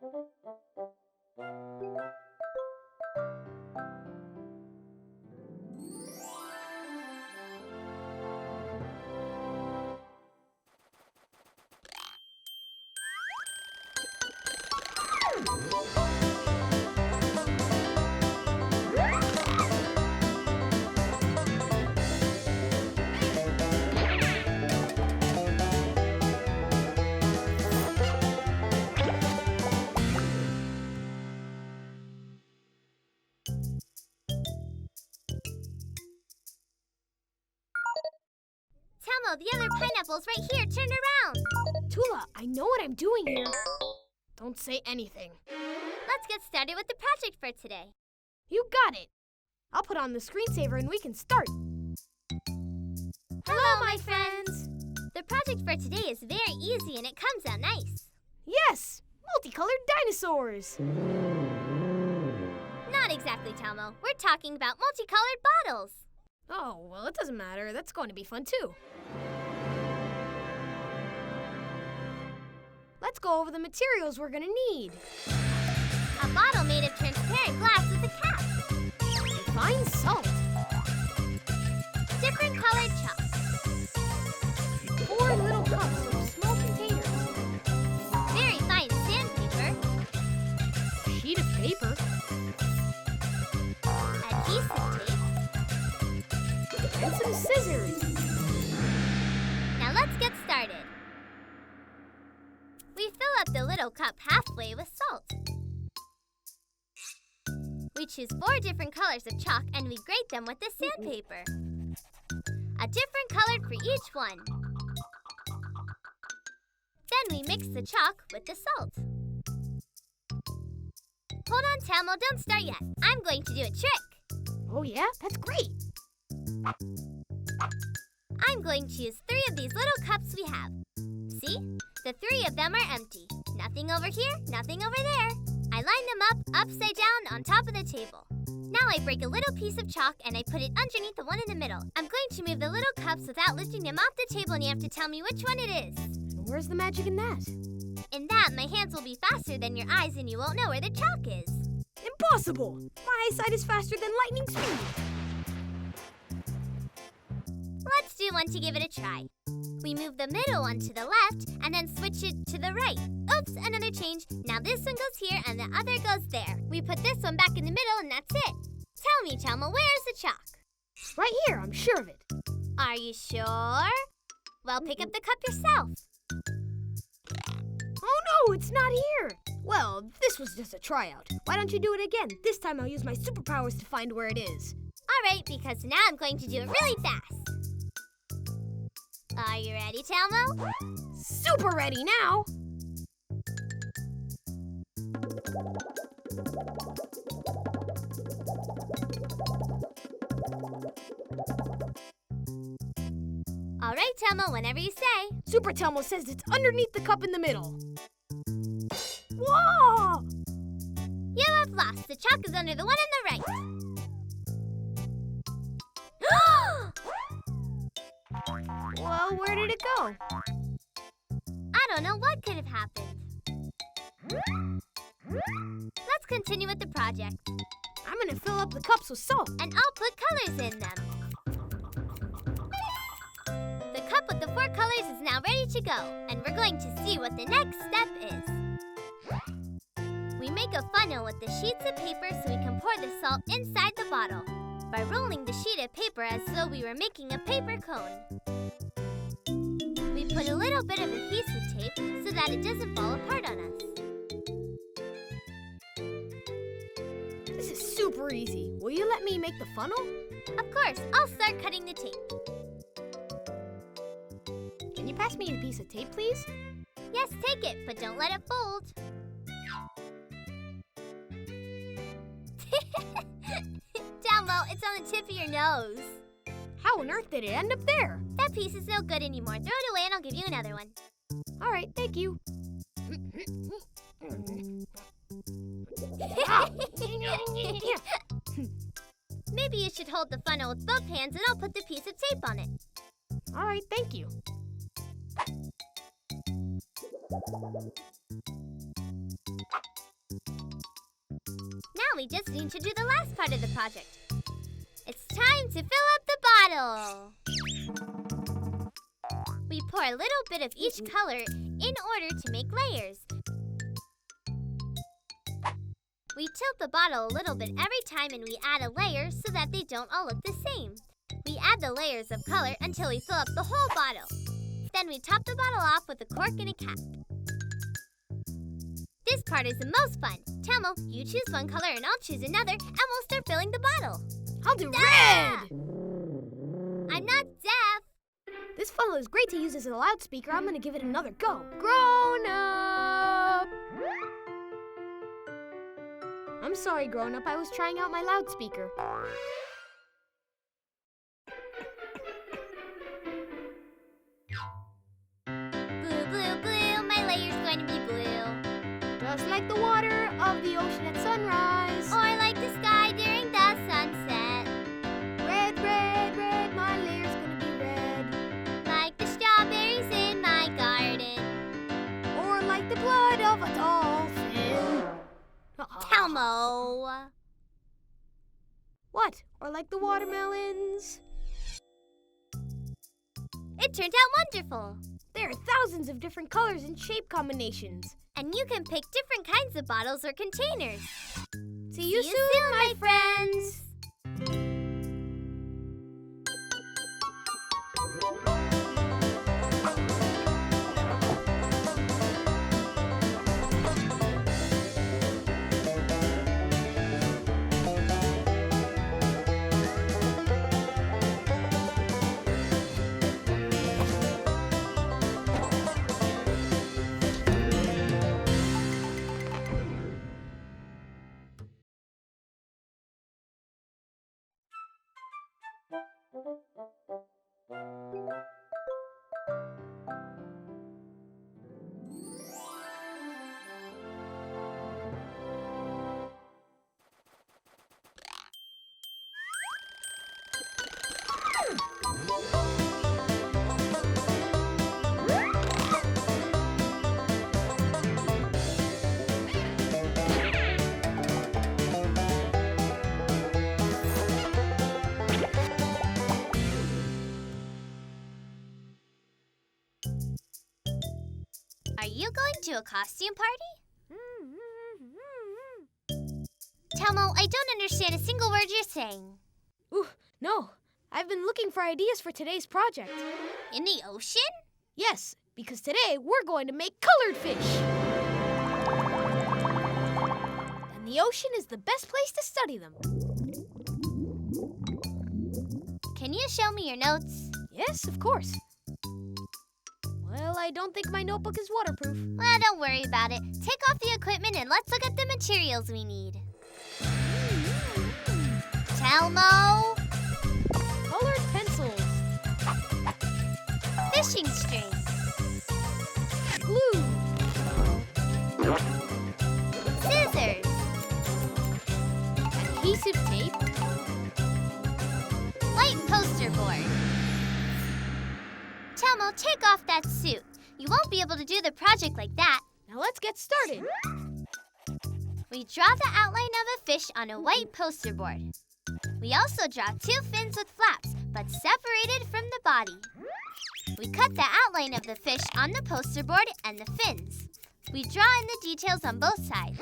Telmo, the other pineapple's right here. Turn around. Tula, I know what I'm doing here. Don't say anything. Let's get started with the project for today. You got it. I'll put on the screensaver and we can start. Hello, my friends. The project for today is very easy and it comes out nice. Yes! Multicolored dinosaurs! Not exactly, Telmo. We're talking about multicolored bottles. Oh, well, it doesn't matter. That's going to be fun, too. Let's go over the materials we're going to need. A bottle made of transparent glass with a cap. Fine salt. Different colored chalk. 4 little cups of small containers. Very fine sandpaper. Sheet of paper. Adhesive tape. And some scissors. Now let's get started. We fill up the little cup halfway with salt. We choose 4 different colors of chalk and we grade them with the sandpaper. A different color for each one. Then we mix the chalk with the salt. Hold on, Telmo, don't start yet. I'm going to do a trick. Oh yeah? That's great. I'm going to use 3 of these little cups we have. See? The 3 of them are empty. Nothing over here, nothing over there. I line them up, upside down, on top of the table. Now I break a little piece of chalk and I put it underneath the one in the middle. I'm going to move the little cups without lifting them off the table and you have to tell me which one it is. Where's the magic in that? In that, my hands will be faster than your eyes and you won't know where the chalk is. Impossible! My eyesight is faster than lightning speed. Let's do one to give it a try. We move the middle one to the left and then switch it to the right. Oops, another change. Now this one goes here and the other goes there. We put this one back in the middle and that's it. Tell me, Telmo, where's the chalk? Right here, I'm sure of it. Are you sure? Well, pick up the cup yourself. Oh no, it's not here. Well, this was just a tryout. Why don't you do it again? This time I'll use my superpowers to find where it is. All right, because now I'm going to do it really fast. Are you ready, Telmo? Super ready now! All right, Telmo, whenever you say. Super Telmo says it's underneath the cup in the middle. Whoa! You have lost. The chalk is under the one on the right. Well, where did it go? I don't know what could have happened. Let's continue with the project. I'm gonna fill up the cups with salt. And I'll put colors in them. The cup with the 4 colors is now ready to go, and we're going to see what the next step is. We make a funnel with the sheets of paper so we can pour the salt inside the bottle by rolling the sheet of paper as though we were making a paper cone. We put a little bit of adhesive tape so that it doesn't fall apart on us. This is super easy. Will you let me make the funnel? Of course, I'll start cutting the tape. Can you pass me a piece of tape, please? Yes, take it, but don't let it fold. Telmo, it's on the tip of your nose. How on earth did it end up there? That piece is no good anymore. Throw it away and I'll give you another one. All right, thank you. Maybe you should hold the funnel with both hands and I'll put the piece of tape on it. All right, thank you. Now we just need to do the last part of the project. It's time to fill up the bottle. We pour a little bit of each color in order to make layers. We tilt the bottle a little bit every time and we add a layer so that they don't all look the same. We add the layers of color until we fill up the whole bottle. Then we top the bottle off with a cork and a cap. This part is the most fun. Telmo, you choose one color and I'll choose another and we'll start filling the bottle. I'll do red! I'm not deaf. This funnel is great to use as a loudspeaker. I'm gonna give it another go. Grown up! I'm sorry, grown up. I was trying out my loudspeaker. Blue, blue, blue, my layer's going to be blue. Just like the water of the ocean at sunrise. Or like the sky during the sunset. Red, red, red, my layer's gonna be red. Like the strawberries in my garden. Or like the blood of a dolphin. Telmo. What? Or like the watermelons? It turned out wonderful. There are thousands of different colors and shape combinations. And you can pick different kinds of bottles or containers. See you soon, my friends. Are you going to a costume party? Telmo, I don't understand a single word you're saying. Ooh, no. I've been looking for ideas for today's project. In the ocean? Yes, because today we're going to make colored fish. And the ocean is the best place to study them. Can you show me your notes? Yes, of course. Well, I don't think my notebook is waterproof. Well, don't worry about it. Take off the equipment and let's look at the materials we need. Telmo! Colored pencils. Fishing string. Glue. Scissors. Adhesive tape. White poster board. Telmo, take off that suit. You won't be able to do the project like that. Now let's get started. We draw the outline of a fish on a white poster board. We also draw 2 fins with flaps, but separated from the body. We cut the outline of the fish on the poster board and the fins. We draw in the details on both sides.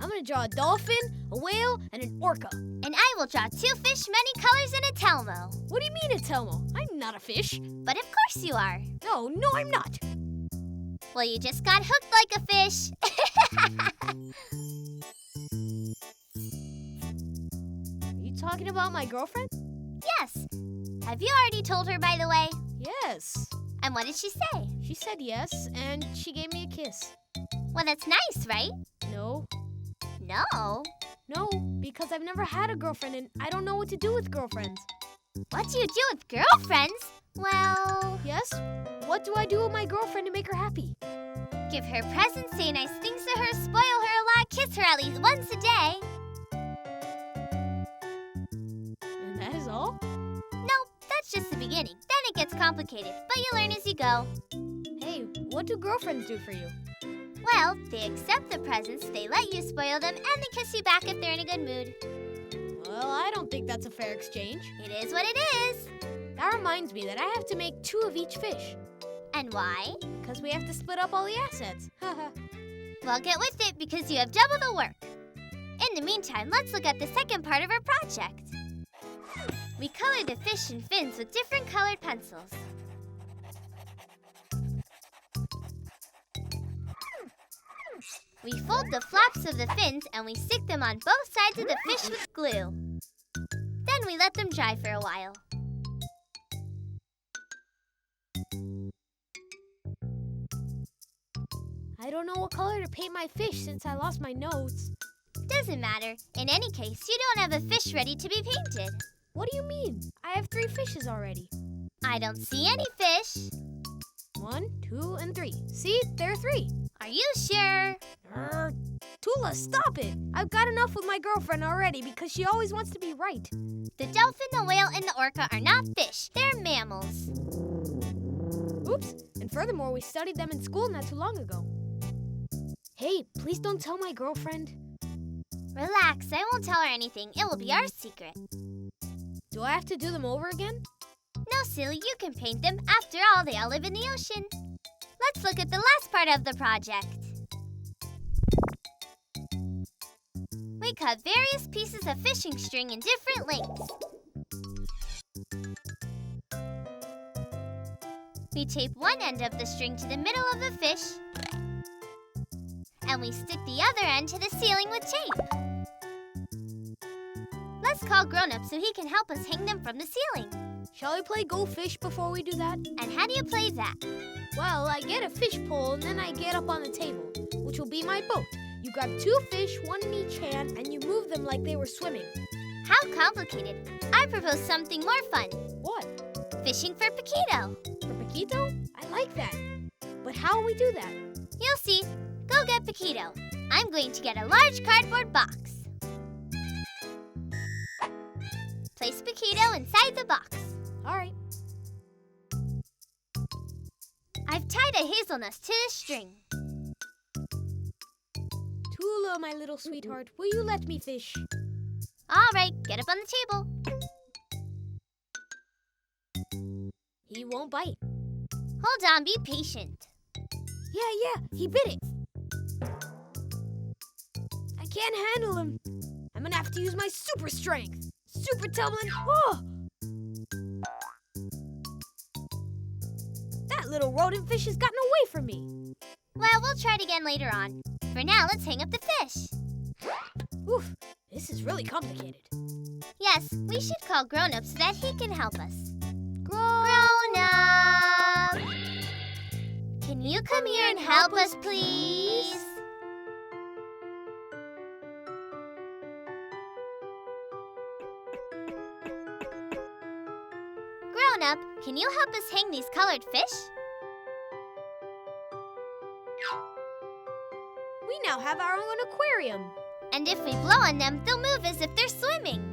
I'm going to draw a dolphin, a whale, and an orca. And I will draw 2 fish, many colors, and a Telmo. What do you mean a Telmo? I'm not a fish. But of course you are. No, I'm not. Well, you just got hooked like a fish. Are you talking about my girlfriend? Yes. Have you already told her, by the way? Yes. And what did she say? She said yes, and she gave me a kiss. Well, that's nice, right? No. No. No, because I've never had a girlfriend, and I don't know what to do with girlfriends. What do you do with girlfriends? Well... Yes? What do I do with my girlfriend to make her happy? Give her presents, say nice things to her, spoil her a lot, kiss her at least once a day. And that is all? Nope, that's just the beginning. Then it gets complicated, but you learn as you go. Hey, what do girlfriends do for you? Well, they accept the presents, they let you spoil them, and they kiss you back if they're in a good mood. Well, I don't think that's a fair exchange. It is what it is. That reminds me that I have to make 2 of each fish. And why? Because we have to split up all the assets. Well, get with it because you have double the work. In the meantime, let's look at the second part of our project. We color the fish and fins with different colored pencils. We fold the flaps of the fins and we stick them on both sides of the fish with glue. Then we let them dry for a while. I don't know what color to paint my fish since I lost my notes. Doesn't matter. In any case, you don't have a fish ready to be painted. What do you mean? I have 3 fishes already. I don't see any fish. 1, 2, and 3. See? There are 3. Are you sure? Tula, stop it! I've got enough with my girlfriend already because she always wants to be right. The dolphin, the whale, and the orca are not fish. They're mammals. Oops, and furthermore, we studied them in school not too long ago. Hey, please don't tell my girlfriend. Relax, I won't tell her anything. It will be our secret. Do I have to do them over again? No, silly, you can paint them. After all, they all live in the ocean. Let's look at the last part of the project. We cut various pieces of fishing string in different lengths. We tape one end of the string to the middle of the fish, and we stick the other end to the ceiling with tape. Let's call Grown-up so he can help us hang them from the ceiling. Shall we play Go Fish before we do that? And how do you play that? Well, I get a fish pole and then I get up on the table, which will be my boat. You grab 2 fish, 1 in each hand, and you move them like they were swimming. How complicated. I propose something more fun. What? Fishing for Paquito. For Paquito? I like that. But how will we do that? You'll see. Go get Paquito. I'm going to get a large cardboard box. Place Paquito inside the box. All right. I've tied a hazelnut to the string. Tula, my little sweetheart, will you let me fish? All right, get up on the table. He won't bite. Hold on, be patient. Yeah, he bit it. I can't handle him. I'm gonna have to use my super strength. Super Telmo and... Oh! That little rodent fish has gotten away from me. Well, we'll try it again later on. For now, let's hang up the fish. Oof, this is really complicated. Yes, we should call Grown-up so that he can help us. Grown-up! Can you come here and help us, please? Grown-up, can you help us hang these colored fish? We now have our own aquarium. And if we blow on them, they'll move as if they're swimming.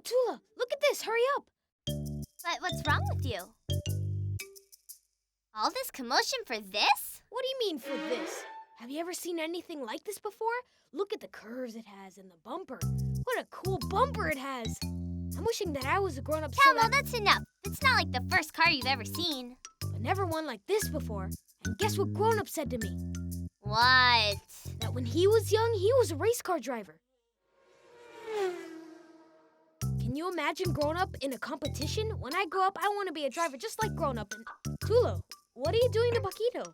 Tula, look at this. Hurry up. But what's wrong with you? All this commotion for this? What do you mean for this? Have you ever seen anything like this before? Look at the curves it has and the bumper. What a cool bumper it has. I'm wishing that I was a grown-up so Telmo, that's enough. It's not like the first car you've ever seen. but never one like this before. And guess what grown-up said to me? What? That when he was young, he was a race car driver. Can you imagine grown-up in a competition? When I grow up, I want to be a driver just like grown-up. And Tula, what are you doing to Paquito?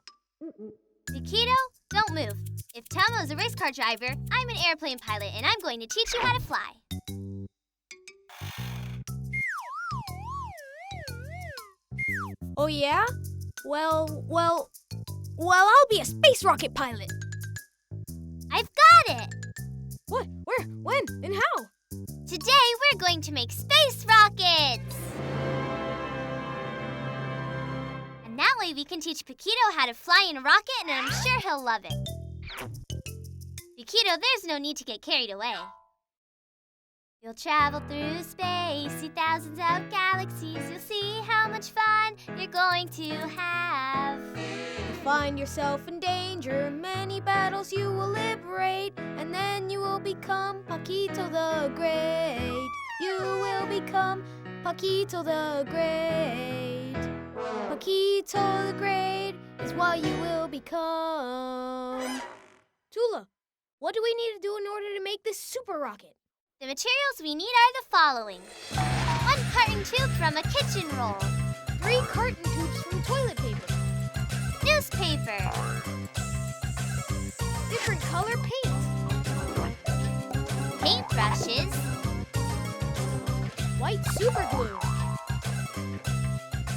Paquito, don't move. If Telmo's a race car driver, I'm an airplane pilot, and I'm going to teach you how to fly. Oh yeah? Well, I'll be a space rocket pilot. I've got it! What? Where? When? And how? Today, we're going to make space rockets! And that way we can teach Paquito how to fly in a rocket, and I'm sure he'll love it. Paquito, there's no need to get carried away. You'll travel through space, see thousands of galaxies. You'll see how much fun you're going to have. You find yourself in danger, many battles you will liberate, and then you will become Paquito the Great. You will become Paquito the Great. Paquito the Great is what you will become. Tula, what do we need to do in order to make this super rocket? The materials we need are the following. 1 carton tube from a kitchen roll. 3 carton tubes from toilet paper. Newspaper. Different color paint. Paintbrushes. White super glue.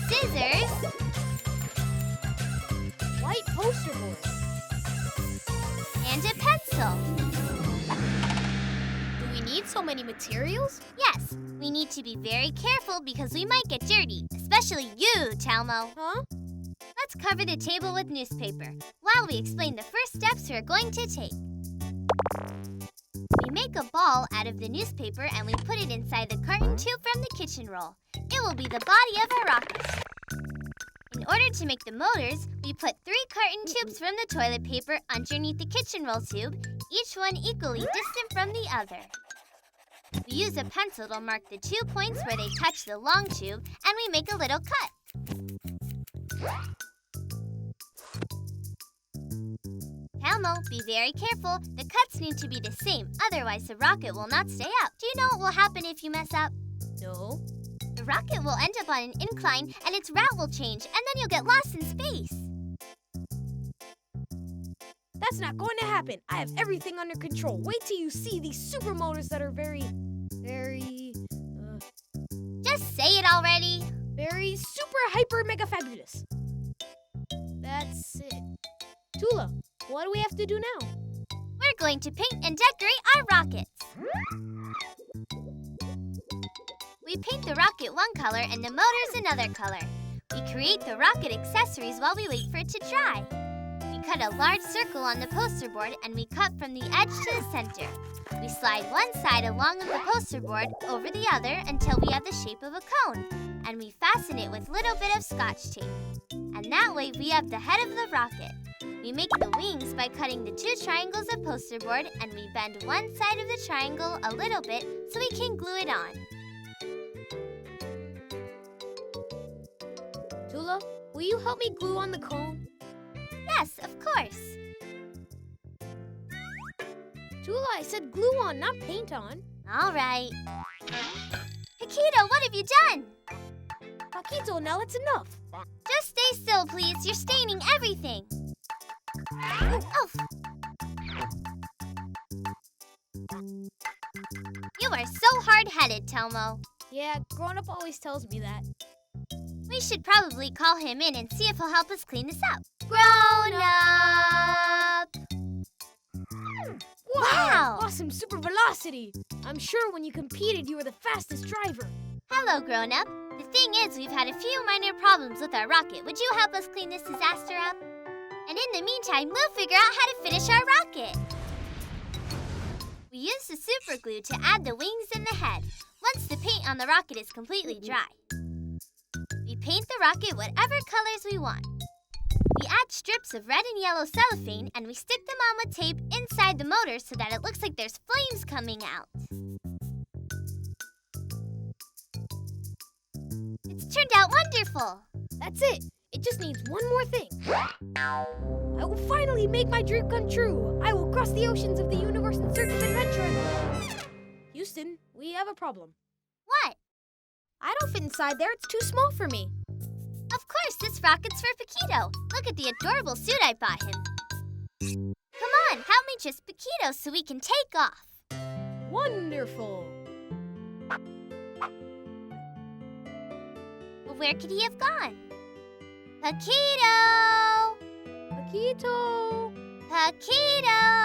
Scissors. White poster board. And a pencil. Do we need so many materials? Yes, we need to be very careful because we might get dirty, especially you, Telmo. Huh? Let's cover the table with newspaper while we explain the first steps we're going to take. We make a ball out of the newspaper and we put it inside the carton tube from the kitchen roll. It will be the body of our rocket. In order to make the motors, we put 3 carton tubes from the toilet paper underneath the kitchen roll tube, each one equally distant from the other. We use a pencil to mark the 2 points where they touch the long tube, and we make a little cut. Telmo, be very careful. The cuts need to be the same, otherwise the rocket will not stay up. Do you know what will happen if you mess up? No. The rocket will end up on an incline, and its route will change, and then you'll get lost in space. That's not going to happen. I have everything under control. Wait till you see these super motors that are very, Just say it already. very super hyper mega fabulous. That's it. Tula, what do we have to do now? We're going to paint and decorate our rockets. We paint the rocket one color and the motors another color. We create the rocket accessories while we wait for it to dry. We cut a large circle on the poster board and we cut from the edge to the center. We slide one side along of the poster board over the other until we have the shape of a cone. And we fasten it with a little bit of Scotch tape. And that way we have the head of the rocket. We make the wings by cutting the 2 triangles of poster board and we bend one side of the triangle a little bit so we can glue it on. Tula, will you help me glue on the cone? Yes, of course. Tula, I said glue on, not paint on. All right. Paquito, what have you done? Paquito, now it's enough. Just stay still, please. You're staining everything. Oh. You are so hard-headed, Telmo. Yeah, grown-up always tells me that. We should probably call him in and see if he'll help us clean this up. Grown up! Wow! Awesome super velocity! I'm sure when you competed, you were the fastest driver. Hello, grown up. The thing is, we've had a few minor problems with our rocket. Would you help us clean this disaster up? And in the meantime, we'll figure out how to finish our rocket. We use the super glue to add the wings and the head, once the paint on the rocket is completely dry. We paint the rocket whatever colors we want. We add strips of red and yellow cellophane and we stick them on with tape inside the motor so that it looks like there's flames coming out. It's turned out wonderful! That's it! It just needs one more thing. I will finally make my dream come true! I will cross the oceans of the universe in search of adventure! Houston, we have a problem. What? I don't fit inside there. It's too small for me. Of course, this rocket's for Paquito. Look at the adorable suit I bought him. Come on, help me just Paquito so we can take off. Wonderful! Well, where could he have gone? Paquito! Paquito! Paquito!